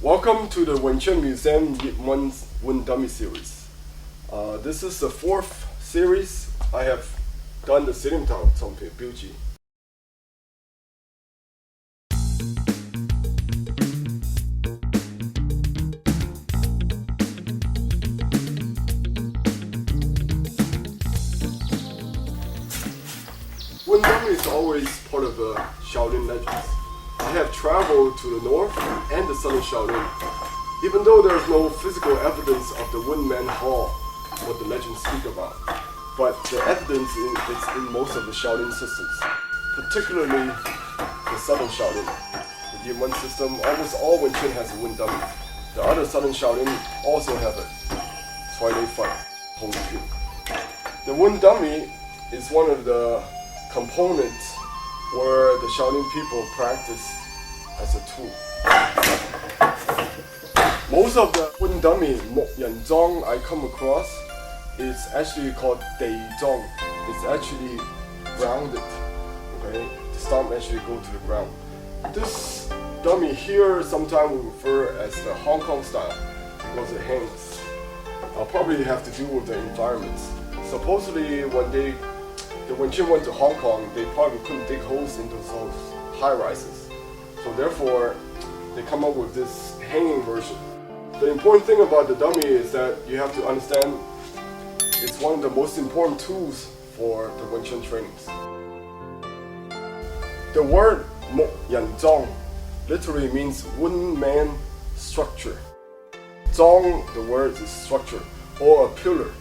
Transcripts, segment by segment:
Welcome to the Wing Chun Museum Yewen Wind Dummy series. This is the fourth series. I have done the sitting down Beauty. Wind Dummy is always part of the Shaolin legends. I have traveled to the north and the southern Shaolin. Even though there is no physical evidence of the Windman Hall, what the legends speak about, but the evidence is in most of the Shaolin systems, particularly the southern Shaolin. The Yewen system, almost all Wing Chun has a wind dummy. The other southern Shaolin also have it. That's why they fight Kung Fu. The wind dummy is one of the components where the Shaolin people practice as a tool. Most of the wind dummy Mo-Yan-Zong I come across is actually called Dei-Zong. It's actually rounded. Okay, the stump actually go to the ground. This dummy here sometimes we refer as the Hong Kong style because it hangs. I'll probably have to do with the environment. Supposedly when the Wing Chun went to Hong Kong, they probably couldn't dig holes into those high rises. So therefore, they come up with this hanging version. The important thing about the dummy is that you have to understand it's one of the most important tools for the Wing Chun trainings. The word Mo-Yan-Zong literally means wooden man structure. Zong, the word is structure or a pillar,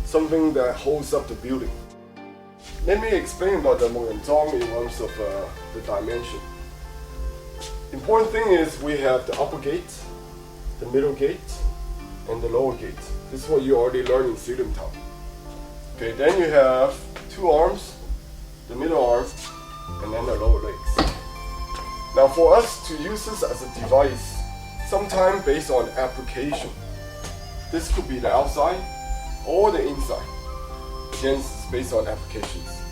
something that holds up the building. Let me explain about the Mo-Yan-Zong in terms of the dimension. Important thing is we have the upper gate, the middle gate, and the lower gate. This is what you already learned in Freedom Town. Okay, then you have two arms, the middle arm, and then the lower legs. Now for us to use this as a device, sometimes based on application. This could be the outside or the inside. Again, it's based on applications.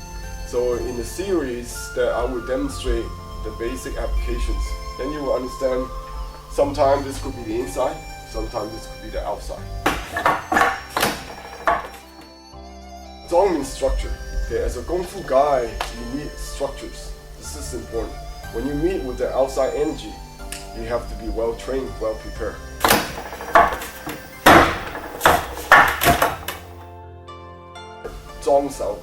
So in the series that I will demonstrate the basic applications, then you will understand sometimes this could be the inside, sometimes this could be the outside. Zong means structure. Okay, as a Kung Fu guy, you need structures. This is important. When you meet with the outside energy, you have to be well trained, well prepared. Zong sound.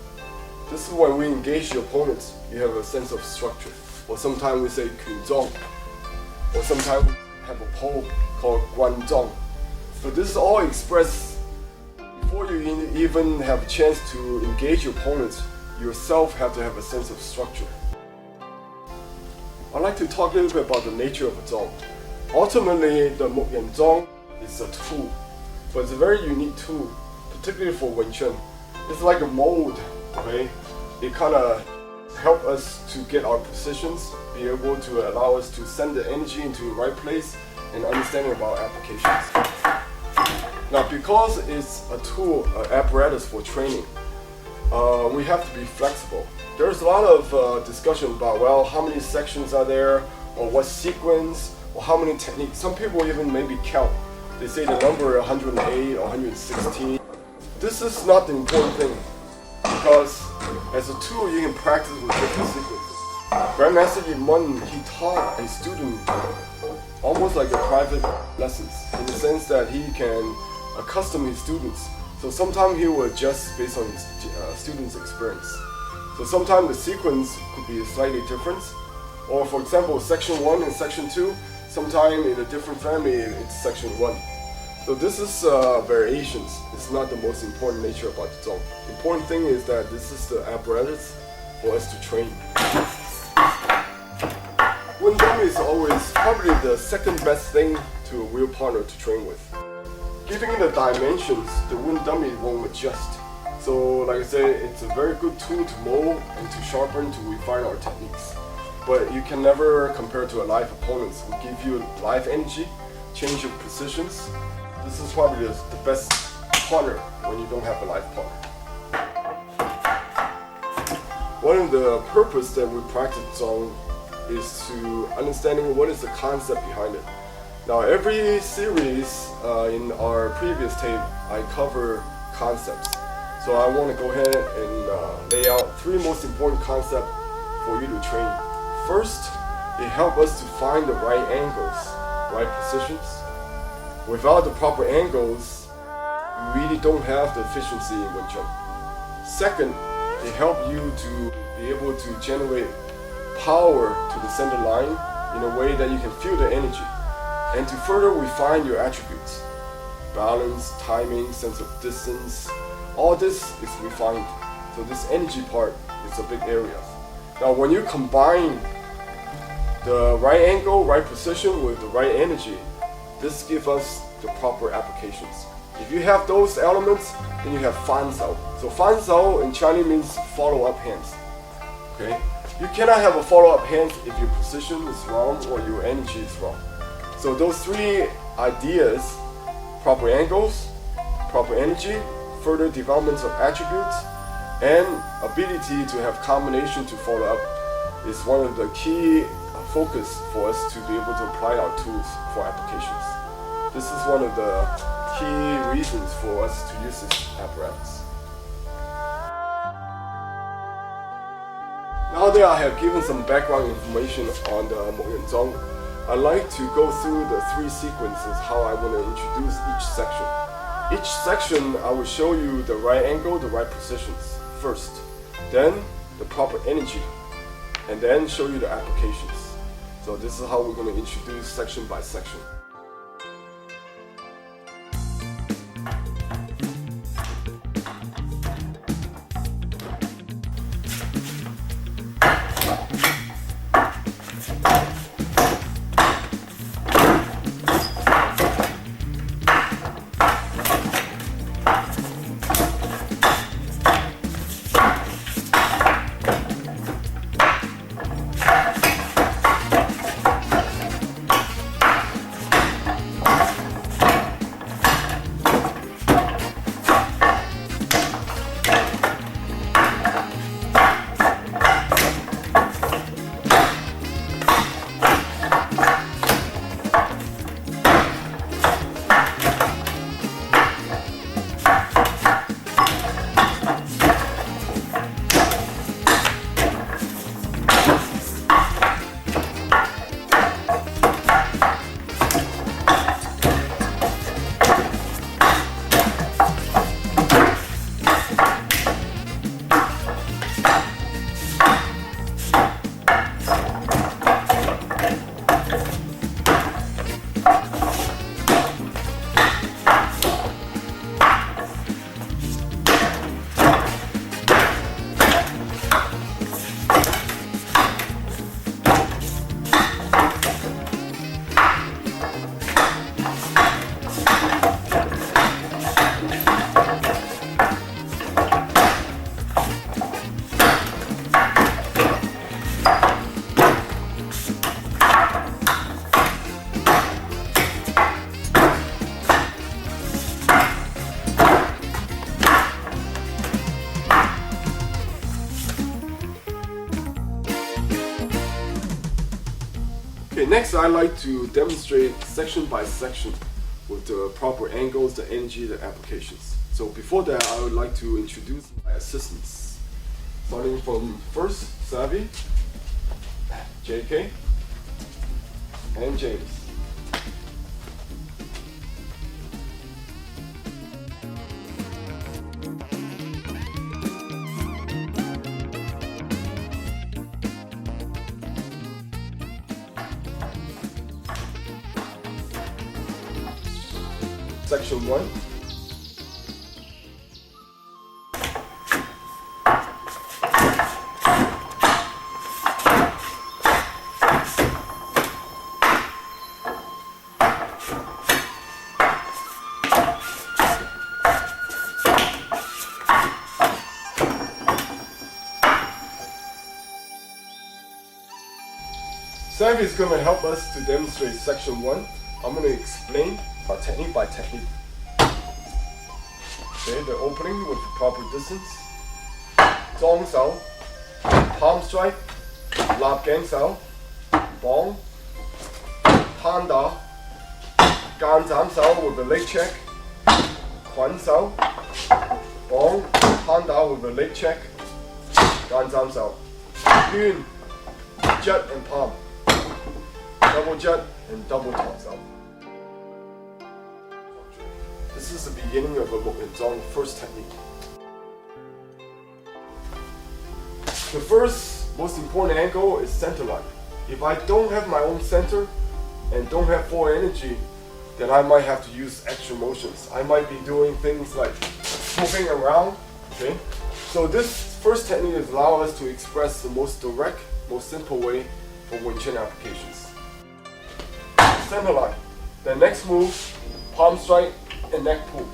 This is when we engage your opponents, you have a sense of structure. Or sometimes we say Kun Zong. Or sometimes we have a pole called Guan Zong. So this is all expressed before you even have a chance to engage your opponents. Yourself have to have a sense of structure. I'd like to talk a little bit about the nature of a Zong. Ultimately, the Mo-Yan-Zong is a tool, but it's a very unique tool, particularly for Wing Chun. It's like a mold, okay? It kind of helps us to get our positions, be able to allow us to send the energy into the right place and understanding about applications. Now, because it's a tool, an apparatus for training, we have to be flexible. There's a lot of discussion about, well, how many sections are there, or what sequence, or how many techniques. Some people even maybe count. They say the number 108 or 116. This is not the important thing, because as a tool you can practice with different sequences. Grandmaster Yewen, he taught a student almost like a private lessons, in the sense that he can accustom his students. So sometimes he will adjust based on his students' experience. So sometimes the sequence could be slightly different, or for example section 1 and section 2, sometimes in a different family it's section 1. So this is variations. It's not the most important nature about the Zong. The important thing is that this is the apparatus for us to train. Wind dummy is always probably the second best thing to a real partner to train with. Given the dimensions, the wind dummy won't adjust. So like I said, it's a very good tool to mold and to sharpen, to refine our techniques. But you can never compare to a live opponent who give you live energy, change your positions. This is probably the best partner when you don't have a live partner. One of the purpose that we practice Zong is to understanding what is the concept behind it. Now every series in our previous tape, I cover concepts. So I want to go ahead and lay out 3 most important concepts for you to train. First, it helps us to find the right angles, right positions. Without the proper angles, you really don't have the efficiency in Wing Chun. Second, it helps you to be able to generate power to the center line in a way that you can feel the energy, and to further refine your attributes. Balance, timing, sense of distance, all this is refined. So this energy part is a big area. Now when you combine the right angle, right position with the right energy, this gives us the proper applications. If you have those elements, then you have fan sao. So fan sao in Chinese means follow-up hands. Okay? You cannot have a follow-up hand if your position is wrong or your energy is wrong. So those 3 ideas, proper angles, proper energy, further development of attributes, and ability to have combination to follow up is one of the key focus for us to be able to apply our tools for applications. This is one of the key reasons for us to use this apparatus. Now that I have given some background information on the Mo Yun Zong, I'd like to go through the 3 sequences how I want to introduce each section. Each section I will show you the right angle, the right positions first, then the proper energy, and then show you the applications. So this is how we're going to introduce section by section. Okay, next I'd like to demonstrate section by section with the proper angles, the energy, the applications. So before that, I would like to introduce my assistants. Starting from first, Savvy, JK, and James. Section 1. Savvy is going to help us to demonstrate section 1. I'm going to explain technique by technique. Okay, the opening with the proper distance. Zong sao, palm strike, lap gang sao, bong, tan da, 干斩手 with a leg check, 捆手 bong, 攤打 with a leg check, 干斬手 圈 jut and palm, double jut and double 托手. This is the beginning of a Mukmenzong first technique. The first most important angle is center line. If I don't have my own center and don't have full energy, then I might have to use extra motions. I might be doing things like moving around. Okay, so this first technique allows us to express the most direct, most simple way for Wing Chun applications. Center line. The next move, palm strike and neck pull.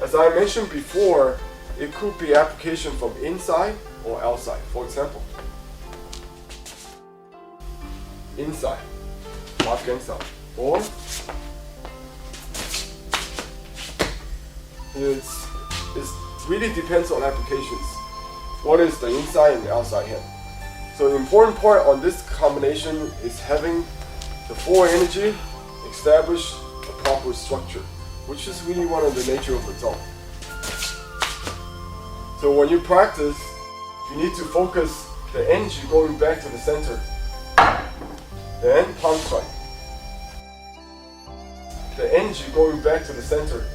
As I mentioned before, it could be application from inside or outside. For example, inside, or it really depends on applications. What is the inside and the outside hand? So the important part on this combination is having the full energy, establish a proper structure, which is really one of the nature of the zone. So when you practice, you need to focus the energy going back to the center. Then palm strike. The energy going back to the center.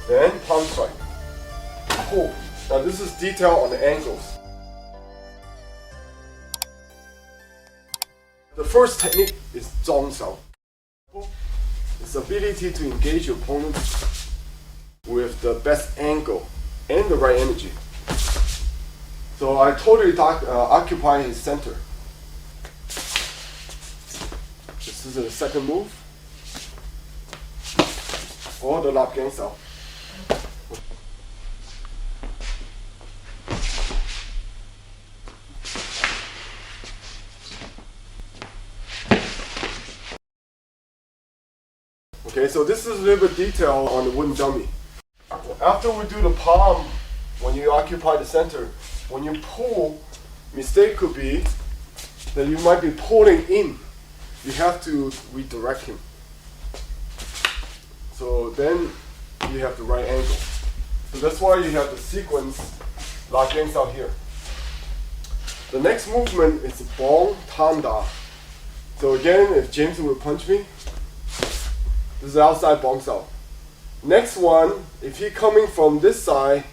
Then palm strike. Pull. Now this is detail on the angles. The first technique is zong sao. It's the ability to engage your opponent with the best angle and the right energy. So I totally occupy his center. This is the second move. Or the lap gang sao. Okay, so this is a little bit detail on the wooden dummy. After we do the palm, when you occupy the center, when you pull, mistake could be that you might be pulling in. You have to redirect him. So then you have the right angle. So that's why you have the sequence like gangs out here. The next movement is bong tanda. So again, if James will punch me, this is outside bong sao. Next one, if he coming from this side,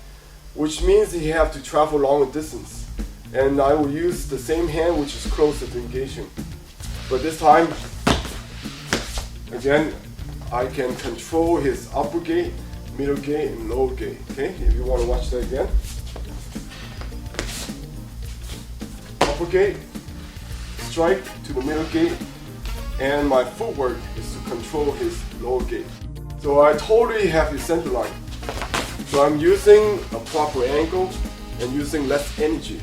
which means he have to travel longer distance, and I will use the same hand which is closer to engaging. But this time, again, I can control his upper gate, middle gate, and lower gate. Okay, if you want to watch that again. Upper gate, strike to the middle gate, and my footwork is to control his lower gate. So I totally have his center line. So I'm using a proper angle and using less energy.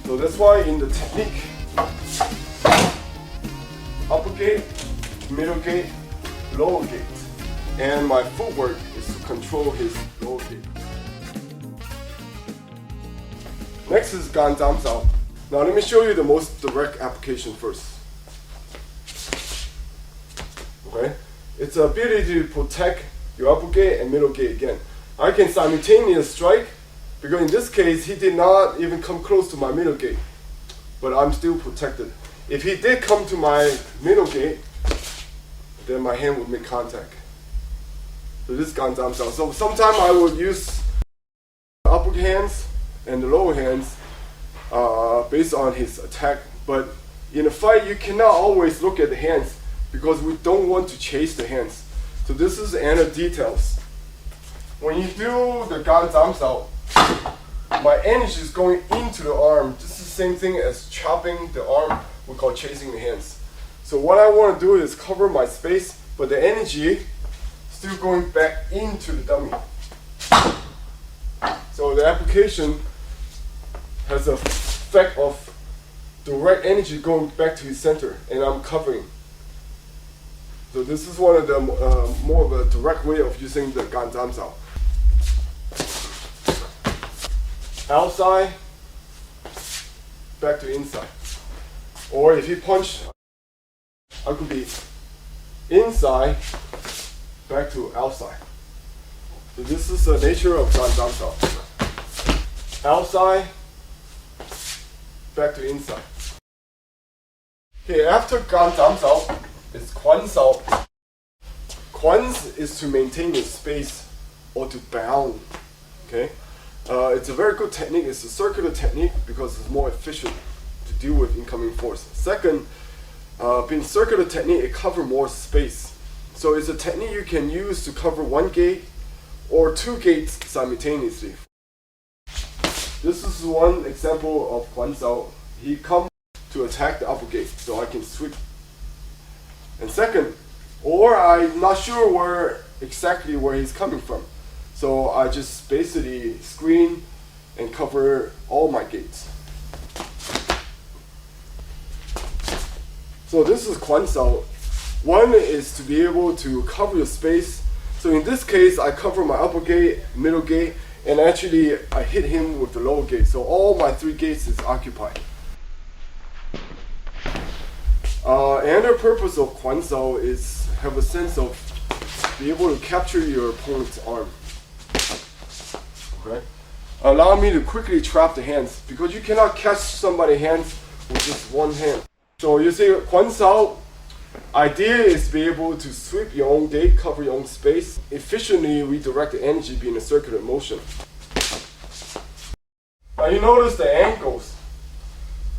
So that's why in the technique, upper gate, middle gate, lower gate. And my footwork is to control his lower gate. Next is gan zam sao. Now let me show you the most direct application first. Okay, it's the ability to protect your upper gate and middle gate again. I can simultaneously strike, because in this case he did not even come close to my middle gate, but I'm still protected. If he did come to my middle gate, then my hand would make contact. So this is gan zam sao. So sometimes I would use the upper hands and the lower hands based on his attack, but in a fight you cannot always look at the hands, because we don't want to chase the hands. So this is the inner details. When you do the gan zam sao, my energy is going into the arm. This is the same thing as chopping the arm, we call chasing the hands. So what I want to do is cover my space, but the energy still going back into the dummy. So the application has the effect of direct energy going back to his center, and I'm covering. So this is one of the more of a direct way of using the gan zam sao. Outside, back to inside. Or if he punch, I could be inside, back to outside. So this is the nature of Gan Zam Sao. Outside, back to inside. Okay, after Gan Zam Sao, it's Quan Sao. Quan is to maintain the space or to bound. Okay, it's a very good technique. It's a circular technique because it's more efficient to deal with incoming force. Second, being circular technique, it covers more space. So it's a technique you can use to cover one gate or two gates simultaneously. This is one example of Quan Sao. He comes to attack the upper gate, so I can sweep. And second, or I'm not sure exactly where he's coming from. So I just basically screen and cover all my gates. So this is Quan Sao. One is to be able to cover your space. So in this case, I cover my upper gate, middle gate, and actually I hit him with the lower gate. So all my three gates is occupied. Another purpose of Quan Sao is have a sense of be able to capture your opponent's arm. Okay? Allow me to quickly trap the hands because you cannot catch somebody's hands with just one hand. So you see, Quan Sao, idea is to be able to sweep your own gate, cover your own space, efficiently redirect the energy being a circular motion. Now you notice the angles.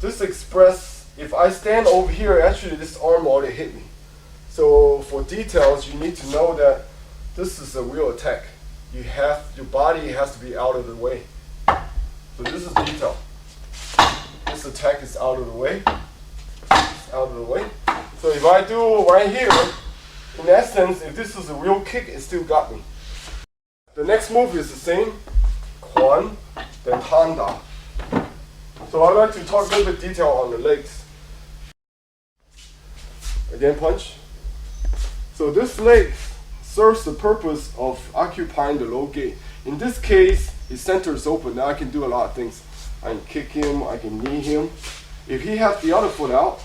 This express, if I stand over here, actually this arm already hit me. So for details, you need to know that this is a real attack. Your body has to be out of the way. So this is detail. This attack is out of the way. Out of the way. So if I do right here, in essence, if this is a real kick, it still got me. The next move is the same. Quan, then Handa. So I'd like to talk a little bit detail on the legs. Again, punch. So this leg serves the purpose of occupying the low gate. In this case, his center is open. Now I can do a lot of things. I can kick him, I can knee him. If he has the other foot out,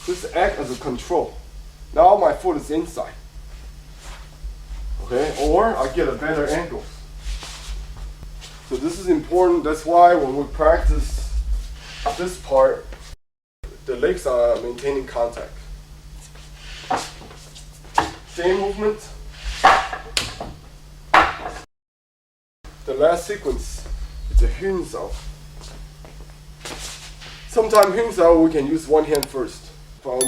this acts as a control. Now my foot is inside. Okay, or I get a better angle. So this is important. That's why when we practice this part, the legs are maintaining contact. Same movement. The last sequence is a Hyun Sao. Sometimes Hyun Sao we can use one hand first. From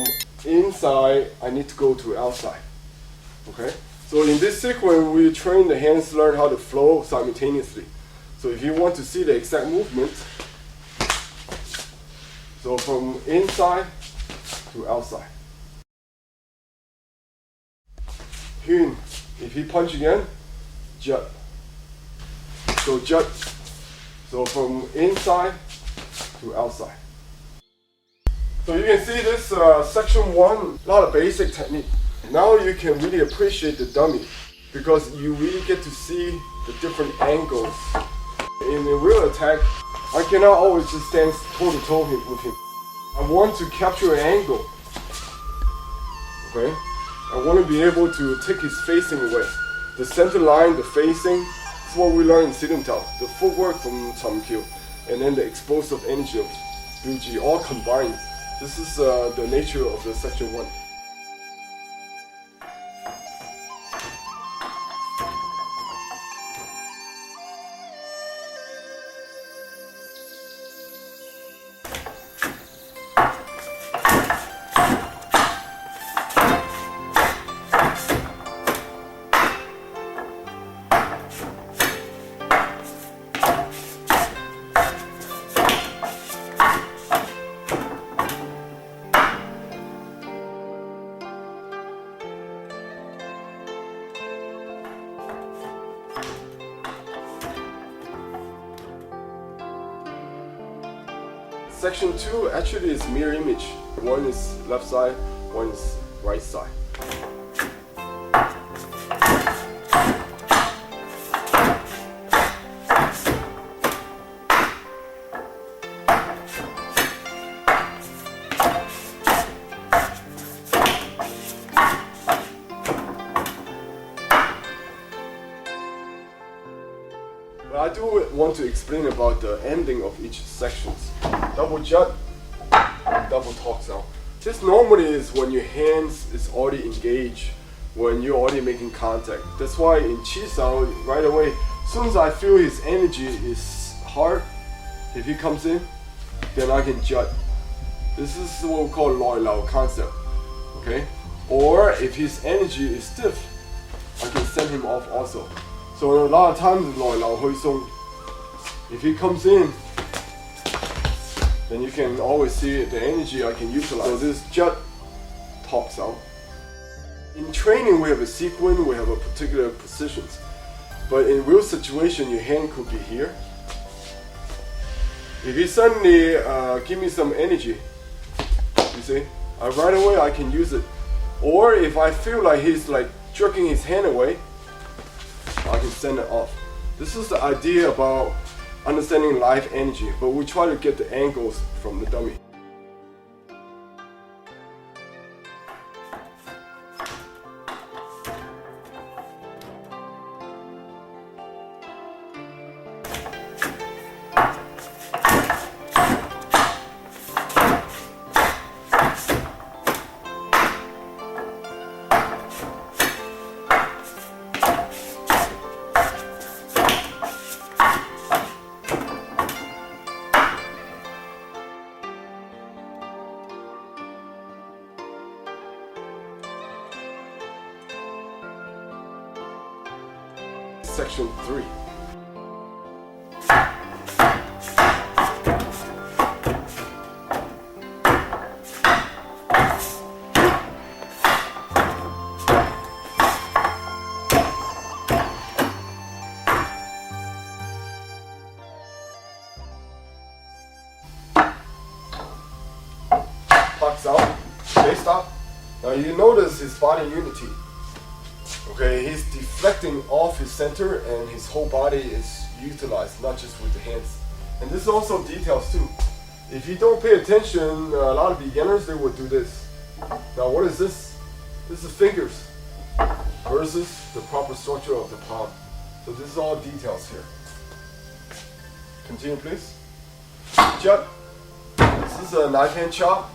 inside, I need to go to outside. Okay? So in this sequence, we train the hands to learn how to flow simultaneously. So if you want to see the exact movement, so from inside to outside. Hyun, if he punch again, jut. So jut. So from inside to outside. So you can see this section 1, a lot of basic technique. Now you can really appreciate the dummy because you really get to see the different angles. In a real attack, I cannot always just stand toe to toe with him. I want to capture an angle. Okay? I want to be able to take his facing away. The center line, the facing, is what we learn in Siddham Tao. The footwork from Cham Kyo, and then the explosive energy of Buji, all combined. This is the nature of the section 1. Section 2 actually is mirror image. One is left side, one is right side. I do want to explain about the ending of each sections. Double jut, double toss out. This normally is when your hands is already engaged, when you're already making contact. That's why in Chi Sao, right away, as soon as I feel his energy is hard, if he comes in, then I can jut. This is what we call Loi Lao concept, okay? Or if his energy is stiff, I can send him off also. So a lot of times Loi Lao Hui Song, if he comes in, then you can always see the energy I can utilize. So this jut tops out. In training we have a sequence, we have a particular positions. But in real situation your hand could be here. If he suddenly give me some energy, you see, right away I can use it. Or if I feel like he's like jerking his hand away, I can send it off. This is the idea about understanding live energy, but we try to get the angles from the dummy. Section 3. Tucks out, okay, stop. Now you notice his body unity. Okay, he's deflecting off his center and his whole body is utilized, not just with the hands. And this is also details too. If you don't pay attention, a lot of beginners, they would do this. Now what is this? This is fingers versus the proper structure of the palm. So this is all details here. Continue please. Jut. This is a knife hand chop,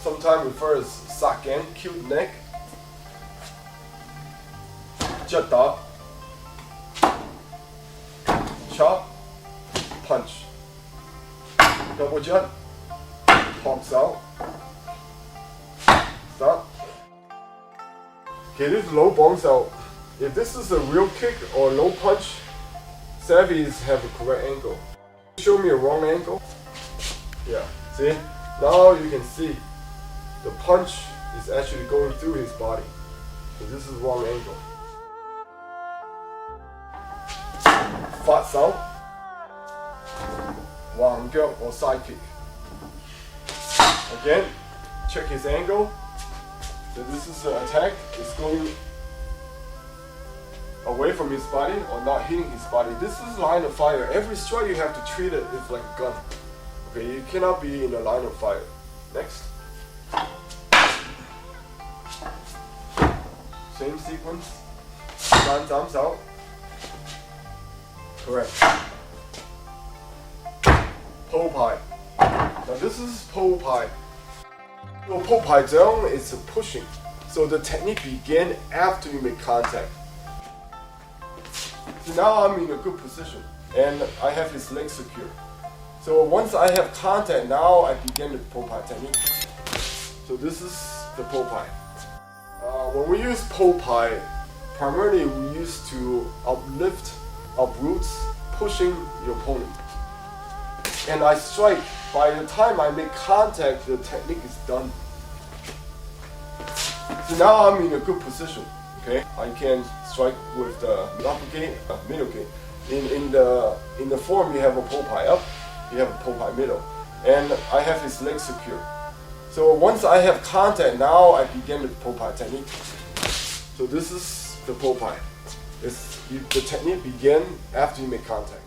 sometimes referred as saken, cute neck. Jut da, chop, punch, double jut, toss out, stop. Okay, this is low bounce out. If this is a real kick or low punch, savvies have a correct angle. Show me a wrong angle. Yeah, see? Now you can see the punch is actually going through his body. So this is wrong angle. Fat Sao, Wang Gyok or side kick. Again, check his angle. So this is the attack. It's going away from his body or not hitting his body. This is line of fire. Every strike you have to treat it as like a gun. Okay, you cannot be in a line of fire. Next. Same sequence. Gun thumbs out. Correct. Po Pai. Now this is Po Pai. So Po Pai zone is a pushing. So the technique begins after you make contact. So now I'm in a good position and I have his legs secure. So once I have contact, now I begin the Po Pai technique. So this is the Po Pai. When we use Po Pai, primarily we use to uplift, uproots, pushing your opponent. And I strike. By the time I make contact, the technique is done. So now I'm in a good position. Okay, I can strike with the upper gate, middle gate. In the form, you have a Po Pai up, you have a Po Pai middle, and I have his legs secure. So once I have contact, now I begin the Po Pai technique. So this is the Po Pai. The technique begins after you make contact.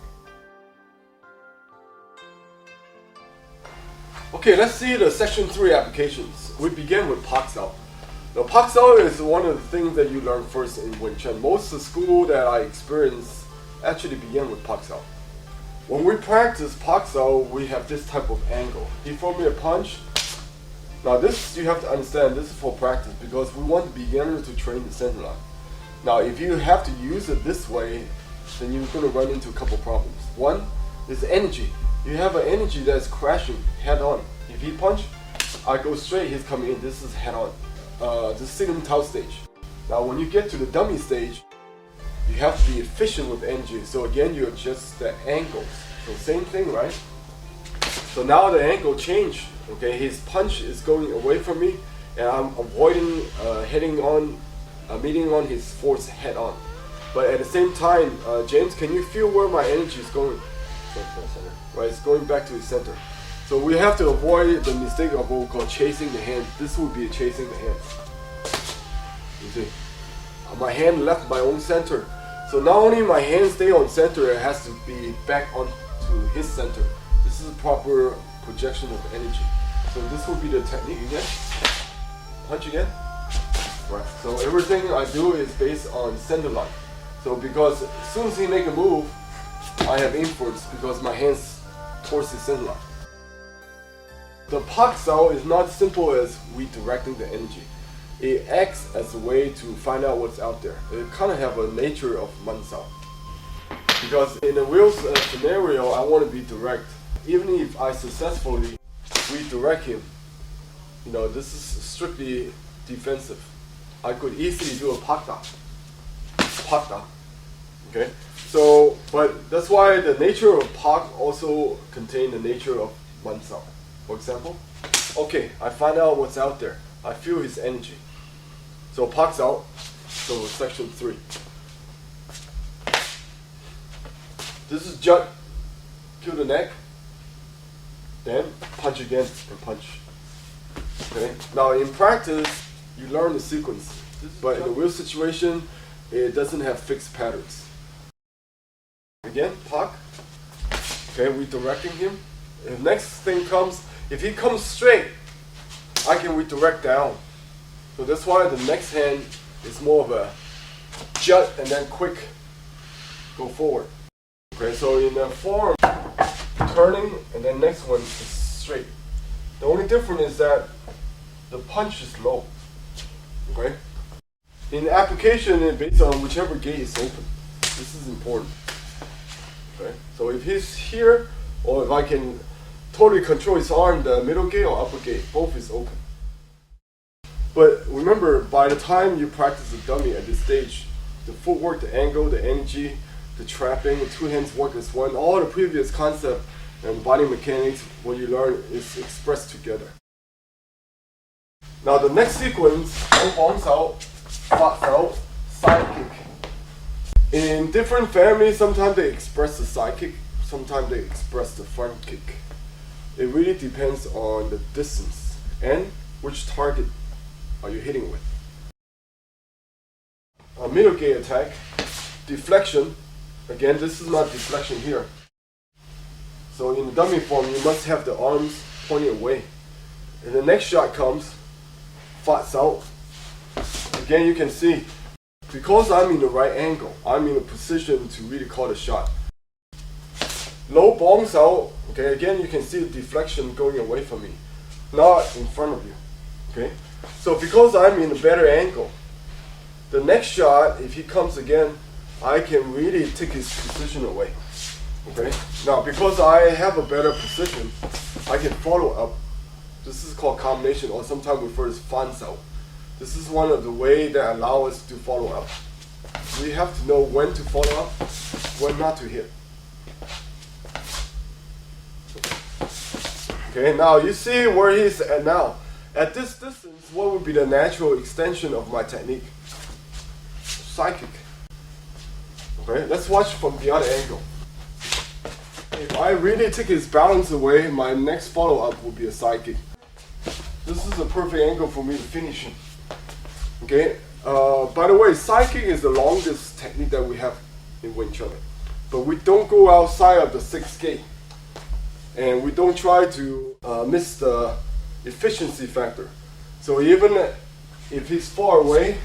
Okay, let's see the section 3 applications. We begin with Pak Sao. Now Pak Sao is one of the things that you learn first in Wing Chun. Most of the school that I experienced actually begin with Pak Sao. When we practice Paksao, we have this type of angle. He throw me a punch. Now this, you have to understand, this is for practice because we want the beginner to train the center line. Now if you have to use it this way, then you're going to run into a couple problems. One is energy. You have an energy that's crashing head on. If he punch, I go straight, he's coming in. This is head on. The sitting tau stage. Now when you get to the dummy stage, you have to be efficient with energy. So again, you adjust the angles. So same thing, right? So now the angle changed. Okay, his punch is going away from me, and I'm avoiding meeting on his force head on. But at the same time, James, can you feel where my energy is going? Center. Right, it's going back to his center. So we have to avoid the mistake of what we call chasing the hand. This would be chasing the hand. You see, my hand left my own center. So not only my hand stay on center, it has to be back on to his center. This is a proper projection of energy. So this will be the technique again. Punch again. Right. So everything I do is based on center line. So because as soon as he make a move, I have influence because my hands towards the center line. The Paksao is not simple as redirecting the energy. It acts as a way to find out what's out there. It kind of have a nature of Mansao. Because in a real scenario, I want to be direct. Even if I successfully redirect him, you know, this is strictly defensive. I could easily do a pakda. Okay? So, but that's why the nature of Pak also contain the nature of Mansao. For example, okay, I find out what's out there. I feel his energy. So Paksao, so section 3. This is jut, kill the neck, then punch again and punch. Okay. Now in practice, you learn the sequence, but in the real situation, it doesn't have fixed patterns. Again, Pak. Okay, redirecting him. If next thing comes, if he comes straight, I can redirect down. So that's why the next hand is more of a jut and then quick go forward. Okay, so in the form, turning and then next one is straight. The only difference is that the punch is low. Okay? In application, it's based on whichever gate is open. This is important. Okay? So if he's here, or if I can totally control his arm, the middle gate or upper gate, both is open. But remember, by the time you practice the dummy at this stage, the footwork, the angle, the energy, the trapping, the two hands work as one, all the previous concept and body mechanics, what you learn is expressed together. Now the next sequence, side kick. In different families, sometimes they express the side kick, sometimes they express the front kick. It really depends on the distance and which target are you hitting with. A middle gate attack, deflection. Again, this is not deflection here. So in the dummy form, you must have the arms pointing away. And the next shot comes, Paksao. Again, you can see, because I'm in the right angle, I'm in a position to really call the shot. Low Paksao, okay, again, you can see the deflection going away from me, not in front of you. Okay, so because I'm in a better angle, the next shot, if he comes again, I can really take his position away. Okay, now because I have a better position, I can follow up. This is called combination, or sometimes referred as fansao. This is one of the ways that allow us to follow up. We have to know when to follow up, when not to hit. Okay, now you see where he's at now. At this distance, what would be the natural extension of my technique? Side kick. Okay, let's watch from the other angle. If I really take his balance away, my next follow-up will be a side kick. This is a perfect angle for me to finish him. Okay, by the way, side kick is the longest technique that we have in Wing Chun. But we don't go outside of the 6th gate. And we don't try to miss the efficiency factor. So even if he's far away,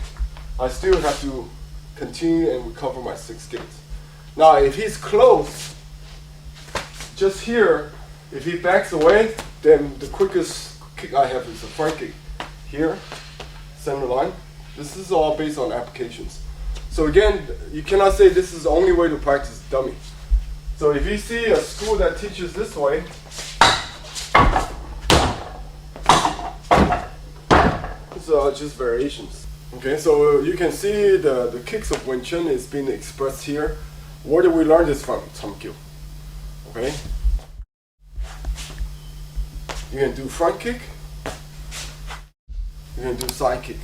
I still have to continue and recover my 6 gates. Now if he's close, just here, if he backs away, then the quickest kick I have is a front kick. Here, center line. This is all based on applications. So again, you cannot say this is the only way to practice dummy. So if you see a school that teaches this way, it's just variations. Okay, so you can see the kicks of Wing Chun is being expressed here. Where did we learn this from? Samkyu. Okay. You can do front kick. You can do side kick.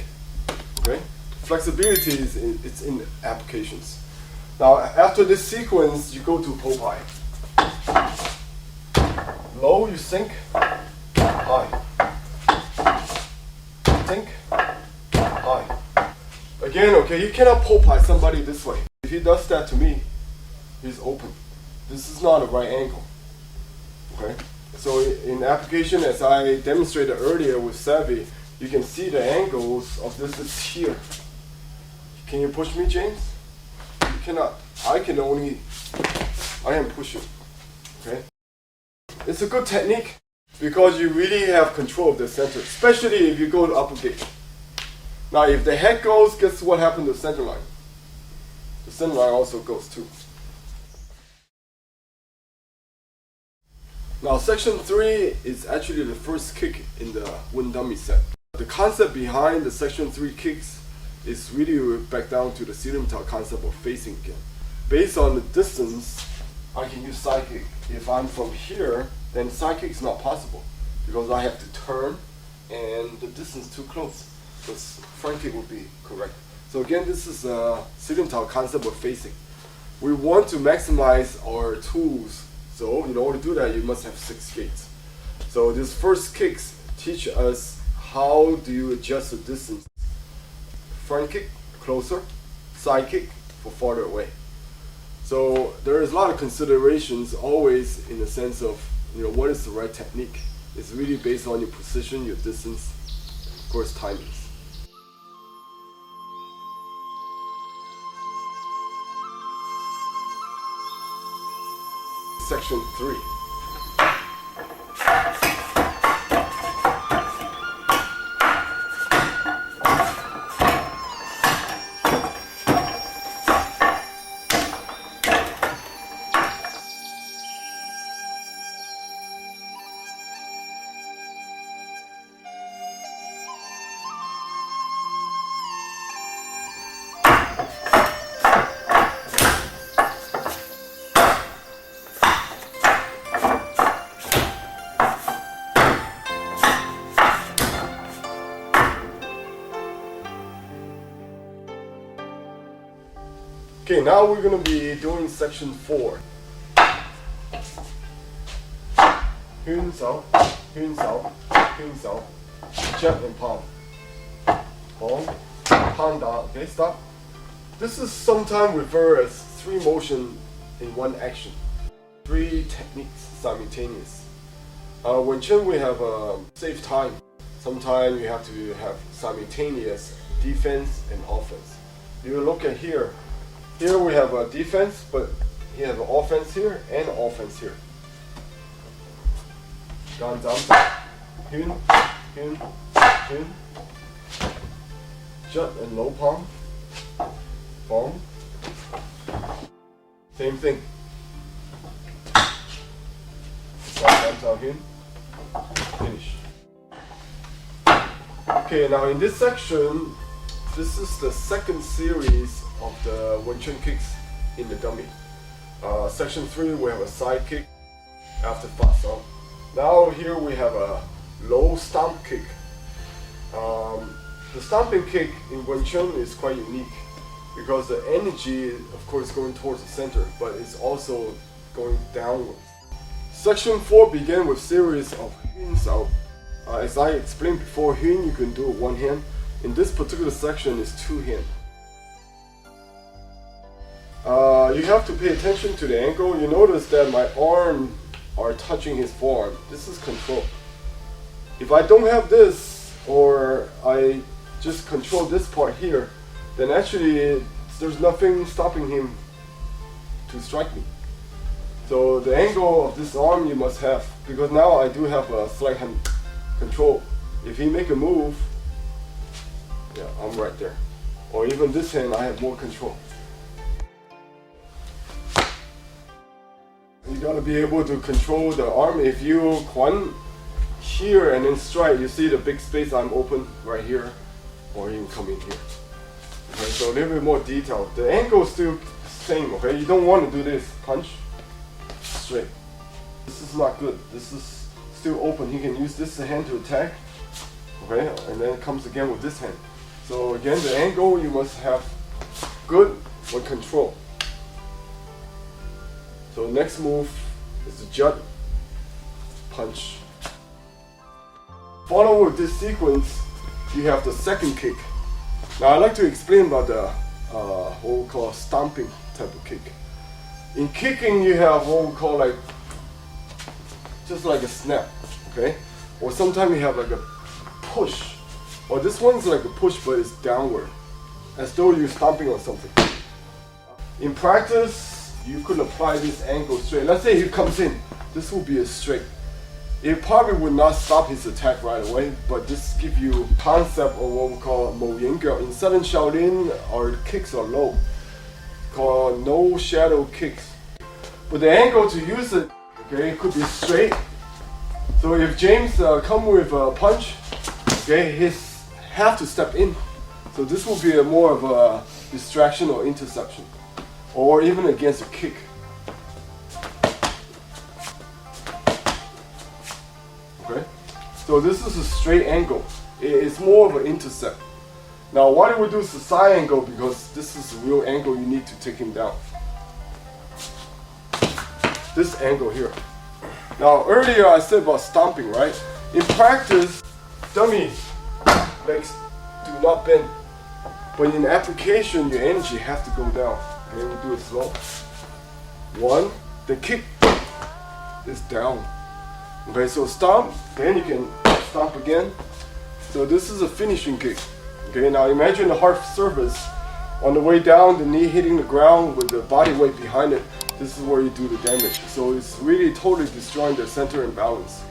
Okay. Flexibility it's in applications. Now after this sequence, you go to Popeye. Low, you sink. High. Sink. High. Again, okay, you cannot Popeye somebody this way. If he does that to me, he's open. This is not a right angle. Okay. So in application, as I demonstrated earlier with Savvy, you can see the angles of this is here. Can you push me, James? You cannot. I am pushing. Okay? It's a good technique because you really have control of the center, especially if you go to upper gate. Now, if the head goes, guess what happened to the center line? The center line also goes too. Now, section 3 is actually the first kick in the Win Dummy set. The concept behind the section 3 kicks is really back down to the Sirimtao concept of facing again. Based on the distance, I can use side kick. If I'm from here, then side kick is not possible because I have to turn and the distance is too close. So front kick would be correct. So again, this is a Sirimtao concept of facing. We want to maximize our tools. So in order to do that, you must have 6 gates. So these first kicks teach us how do you adjust the distance. Front kick, closer. Side kick, for farther away. So there is a lot of considerations always in the sense of, what is the right technique. It's really based on your position, your distance, of course, timings. Section 3. Okay, now we're going to be doing section 4. Hyun Sao, Hyun Sao, Hyun Sao, jump and palm. Palm, palm down. Okay, stop. This is sometimes referred as 3 motion in 1 action. 3 techniques simultaneous. When Chun we have save time. Sometimes you have to have simultaneous defense and offense. You look at here. Here we have a defense, but you have an offense here and offense here. Down, down, Hyun, Hyun, Hyun. Jut and low palm. Palm. Same thing. Down, down, Hyun. Finish. Okay, now in this section, this is the second series of the Wing Chun kicks in the dummy. Section 3 we have a side kick after fast stomp. Now here we have a low stomp kick. The stomping kick in Wing Chun is quite unique because the energy of course going towards the center, but it's also going downwards. Section 4 begins with series of Hyun Sao. As I explained before, Hyun you can do it 1 hand. In this particular section is 2 hands. You have to pay attention to the angle. You notice that my arms are touching his forearm. This is control. If I don't have this, or I just control this part here, then actually there's nothing stopping him to strike me. So the angle of this arm you must have, because now I do have a slight hand control. If he make a move, yeah, I'm right there. Or even this hand, I have more control. You gotta be able to control the arm. If you Kwan here and then strike, you see the big space I'm open right here, or you can come in here. Okay, so a little bit more detail. The angle is still same, okay? You don't want to do this. Punch, straight. This is not good. This is still open. He can use this hand to attack, okay? And then it comes again with this hand. So again, the angle you must have good with control. So next move is the jut, punch. Follow with this sequence, you have the second kick. Now I'd like to explain about the what we call stomping type of kick. In kicking you have what we call like, just like a snap, okay? Or sometimes you have like a push. Or this one's like a push but it's downward, as though you're stomping on something. In practice, you could apply this angle straight. Let's say he comes in, this will be a straight. It probably would not stop his attack right away, but this gives you concept of what we call mo yin gao. In Southern Shaolin, our kicks are low, called no shadow kicks. But the angle to use it, okay, it could be straight. So if James come with a punch, okay, he have to step in. So this will be more of a distraction or interception, or even against a kick. Okay, so this is a straight angle. It's more of an intercept. Now why do we do the side angle? Because this is the real angle you need to take him down. This angle here. Now earlier I said about stomping, right? In practice, dummy legs do not bend. But in application, your energy has to go down. Okay, we do it slow. One, the kick is down. Okay, so stomp, then you can stomp again. So this is a finishing kick. Okay, now imagine the hard surface. On the way down, the knee hitting the ground with the body weight behind it. This is where you do the damage. So it's really totally destroying the center and balance.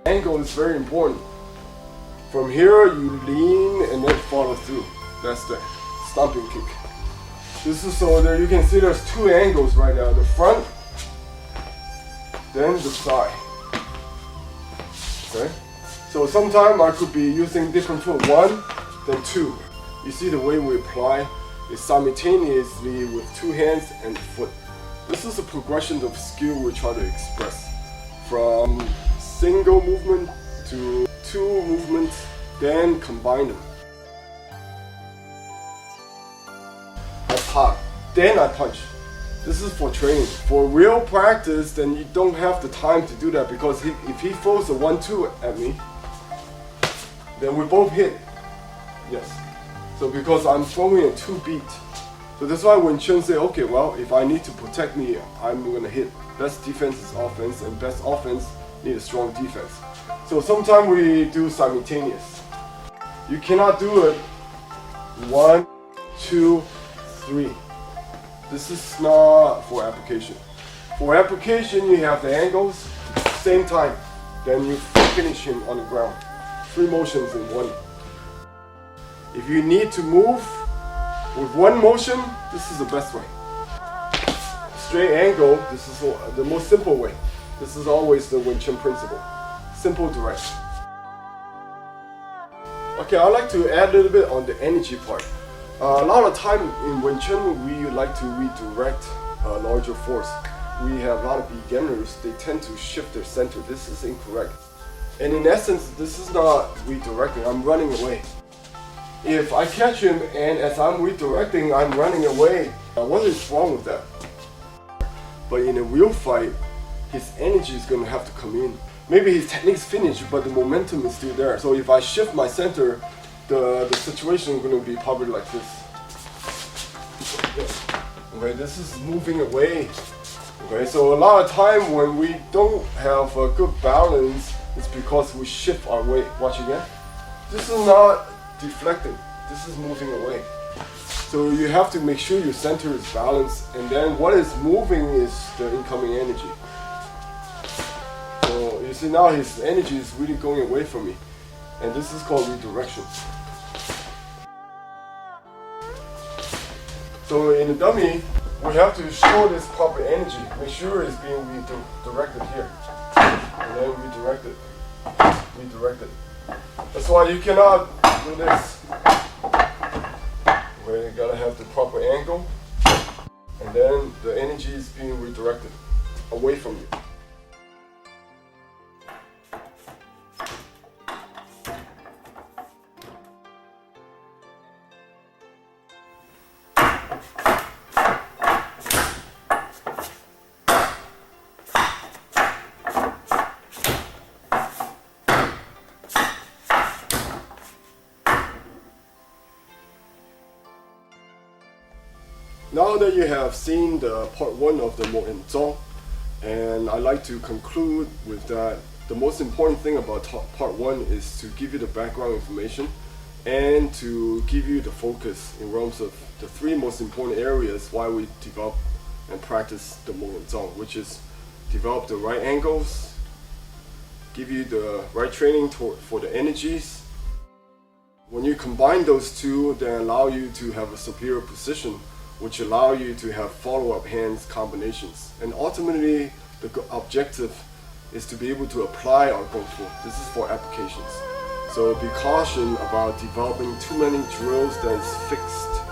Angle is very important. From here, you lean and then follow through. That's the stomping kick. This is so there you can see there's two angles right now. The front, then the side. Okay? So sometimes I could be using different foot. One, then two. You see the way we apply is simultaneously with two hands and the foot. This is a progression of skill we try to express. From single movement to two movements, then combine them. I pop, then I punch. This is for training. For real practice, then you don't have the time to do that, because if he throws a 1-2 at me, then we both hit. Yes. So because I'm throwing a 2 beat. So that's why when Chen say, okay, well, if I need to protect me, I'm gonna hit. Best defense is offense, and best offense need a strong defense. So sometimes we do simultaneous. You cannot do it 1, 2, 3. This is not for application. For application, you have the angles, same time. Then you finish him on the ground. 3 motions in one. If you need to move with one motion, this is the best way. Straight angle, this is the most simple way. This is always the Wing Chun principle. Simple, direct. Okay, I'd like to add a little bit on the energy part. A lot of time in Wing Chun, we like to redirect larger force. We have a lot of beginners, they tend to shift their center. This is incorrect. And in essence, this is not redirecting, I'm running away. If I catch him and as I'm redirecting, I'm running away, what is wrong with that? But in a real fight, his energy is going to have to come in. Maybe his technique's finished, but the momentum is still there. So if I shift my center, the situation is going to be probably like this. Okay, this is moving away. Okay, so a lot of time when we don't have a good balance, it's because we shift our weight. Watch again. This is not deflecting. This is moving away. So you have to make sure your center is balanced, and then what is moving is the incoming energy. So you see now his energy is really going away from me, and this is called redirection. So in the dummy, we have to show this proper energy, make sure it's being redirected here, and then redirect it. That's why you cannot do this. Where you gotta have the proper angle, and then the energy is being redirected away from you. Now that you have seen the part 1 of the Mo and Zong, and I'd like to conclude with that the most important thing about part 1 is to give you the background information and to give you the focus in terms of the 3 most important areas why we develop and practice the Mo and Zong, which is develop the right angles, give you the right training for the energies. When you combine those 2, they allow you to have a superior position, which allow you to have follow-up hands combinations. And ultimately, the objective is to be able to apply our Kung Fu. This is for applications. So be cautious about developing too many drills that is fixed